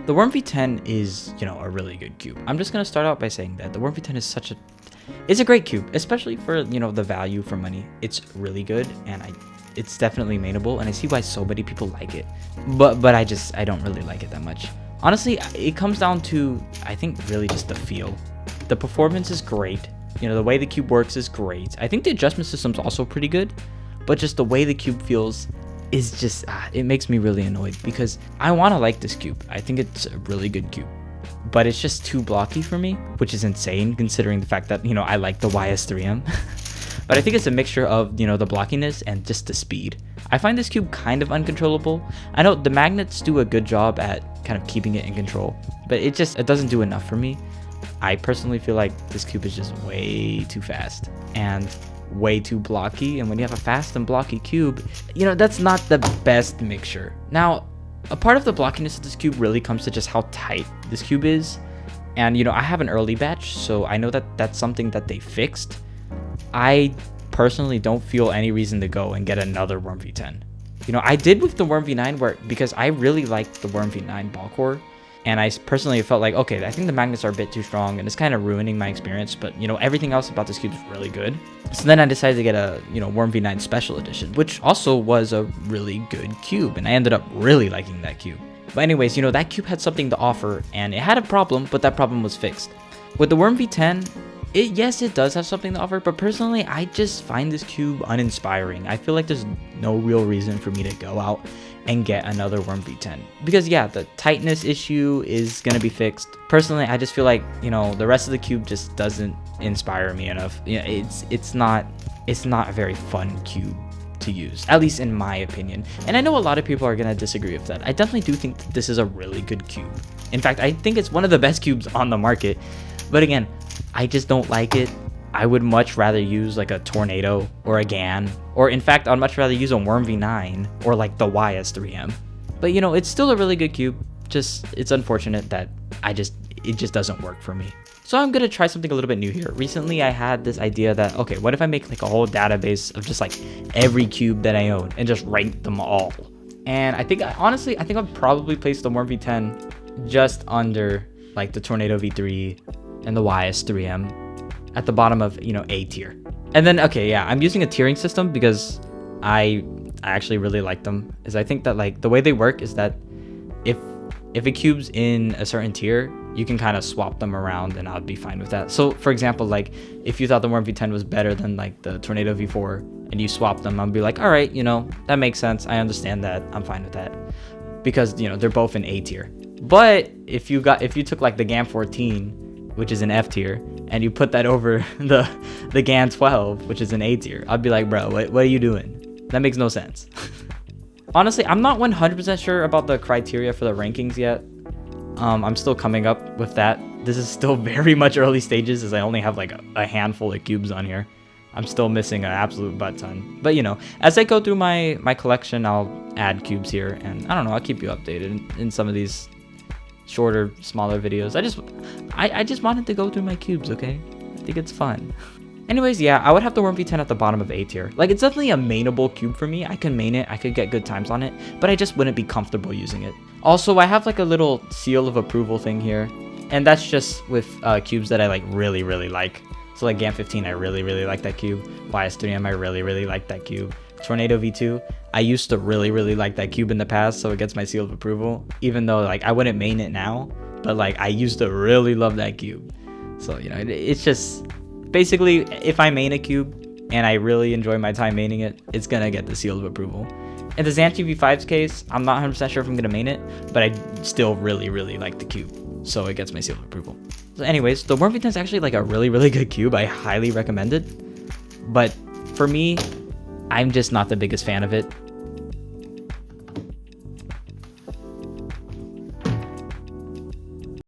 The Worm v10 is, a really good cube. I'm just gonna start out by saying that the Worm v10 is it's a great cube, especially for, the value for money. It's really good, and it's definitely mainable, and I see why so many people like it. But I don't really like it that much. Honestly, it comes down to, I think, really just the feel. The performance is great. The way the cube works is great. I think the adjustment system's also pretty good, but just the way the cube feels is just, it makes me really annoyed because I want to like this cube. I think it's a really good cube, but it's just too blocky for me, which is insane considering the fact that, I like the YS3M. But I think it's a mixture of, the blockiness and just the speed. I find this cube kind of uncontrollable. I know the magnets do a good job at kind of keeping it in control, but it doesn't do enough for me. I personally feel like this cube is just way too fast and way too blocky, and when you have a fast and blocky cube, that's not the best mixture. Now, a part of the blockiness of this cube really comes to just how tight this cube is, and I have an early batch, so I know that that's something that they fixed. I personally don't feel any reason to go and get another Worm v10. I did with the Worm v9 because I really liked the Worm v9 ball core, and I personally felt like, okay, I think the magnets are a bit too strong and it's kind of ruining my experience, but everything else about this cube is really good. So then I decided to get a Worm v9 special edition, which also was a really good cube, and I ended up really liking that cube. But anyways, that cube had something to offer, and it had a problem, but that problem was fixed. With the Worm v10, yes, it does have something to offer, but personally, I just find this cube uninspiring. I feel like there's no real reason for me to go out and get another Worm v10. Because yeah, the tightness issue is going to be fixed. Personally, I just feel like, the rest of the cube just doesn't inspire me enough. It's not a very fun cube to use, at least in my opinion. And I know a lot of people are going to disagree with that. I definitely do think that this is a really good cube. In fact, I think it's one of the best cubes on the market. But again, I just don't like it. I would much rather use like a Tornado or a GAN, or in fact, I'd much rather use a Worm v9 or like the YS3M. But it's still a really good cube. Just, it's unfortunate that it just doesn't work for me. So I'm gonna try something a little bit new here. Recently, I had this idea that, okay, what if I make like a whole database of just like every cube that I own and just rank them all? And honestly, I think I'll probably place the Worm v10 just under like the Tornado v3 and the YS3M at the bottom of, A tier. And then, okay, yeah, I'm using a tiering system because I actually really like them. Is I think that like the way they work is that if a cube's in a certain tier, you can kind of swap them around and I'll be fine with that. So for example, like if you thought the Worm v10 was better than like the Tornado v4 and you swap them, I'll be like, all right, that makes sense. I understand that. I'm fine with that because, they're both in A tier. But if you took like the GAN 14, which is an F tier, and you put that over the GAN 12, which is an A tier, I'd be like, bro, what are you doing? That makes no sense. Honestly, I'm not 100% sure about the criteria for the rankings yet. I'm still coming up with that. This is still very much early stages as I only have like a handful of cubes on here. I'm still missing an absolute butt ton. But as I go through my collection, I'll add cubes here, and I don't know, I'll keep you updated in some of these shorter, smaller videos. I just wanted to go through my cubes, okay? I think it's fun. Anyways, yeah, I would have the Worm v10 at the bottom of A tier. Like, it's definitely a mainable cube for me. I can main it, I could get good times on it, but I just wouldn't be comfortable using it. Also, I have like a little seal of approval thing here, and that's just with cubes that I like really, really like. So like GAN 15, I really, really like that cube. YS3M, I really, really like that cube. Tornado v2, I used to really, really like that cube in the past, so it gets my seal of approval, even though like I wouldn't main it now, but like I used to really love that cube. So it's just basically, if I main a cube and I really enjoy my time maining it, it's gonna get the seal of approval. In the Xanthi v5's case, I'm not 100% sure if I'm gonna main it, but I still really, really like the cube, so it gets my seal of approval. So anyways, the Worm v10 is actually like a really, really good cube. I highly recommend it, but for me, I'm just not the biggest fan of it.